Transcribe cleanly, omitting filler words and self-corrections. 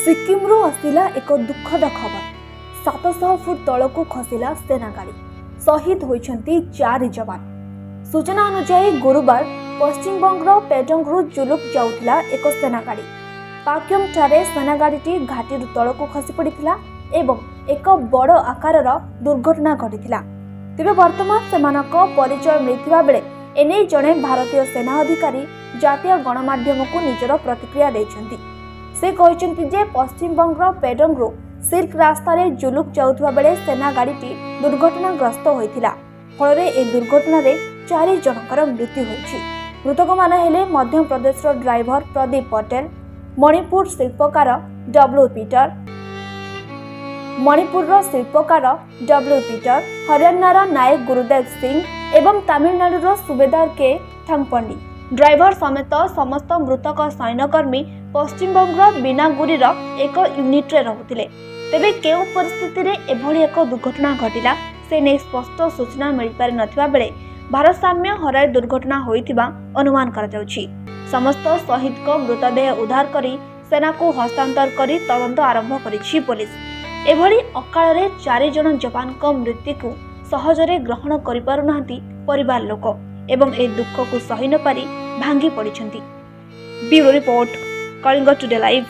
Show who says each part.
Speaker 1: सिक्किमरू आसिला एक दुखद खबर 700 फुट तलकू खसिला सेना गाड़ी शहीद होइछंती 4 जवान। सूचना अनुसार गुरुवार पश्चिम बंगर पेडंगरू जुलुक जाउथिला एक सेना गाड़ी पाक्यम ठारे सेना गाड़ीटी घाटी तलकू खसी पड़िथिला एवं एक बड़ आकारर दुर्घटना घटिथिला। तेबे वर्तमान सेमानक परिचय मिलिथिबा बेले एने जणे भारतीय सेना अधिकारी जातीय गणमाध्यम को निजर प्रतिक्रिया दैछंती। से कहते जे पश्चिम बंगर पेडंगरू सिल्क रास्तार जुलुक जाउथबा बेले सेना गाड़ीटी दुर्घटनाग्रस्त होइथिला। फल ए दुर्घटना 4 जनकर मृत्यु होइछि। मृतक माने हेले मध्य प्रदेश ड्राइवर प्रदीप पटेल, मणिपुर शिल्पकार डब्ल्यू पीटर, हरियाणार नायक गुरुदेव सिंह एवं तमिलनाडुर सुबेदार के थंगपंडी। ड्राइवर समेत समस्त मृतक सैन्यकर्मी पश्चिम बंग बिनागुरीर एक यूनिट रे रहुथिले। तेबे केउ परिस्थिति रे एभली एक दुर्घटना घटिला से नै स्पष्ट सूचना मिल पारि नथिबा बेले भारसाम्य हराई दुर्घटना होइथिबा अनुमान करा जाउछि। समस्त शहीद को मृतदेह उद्धार करी सेना को हस्तांतर करी तदंत आरंभ करिछि पुलिस। एभली अकाल रे 4 जन जवान को मृत्यु को सहजरे ग्रहण करि पारु नांती परिवार लोक एवं ए दुख को सही न पारि भांगी पड़िछंती। Bureau report Kalinga today live.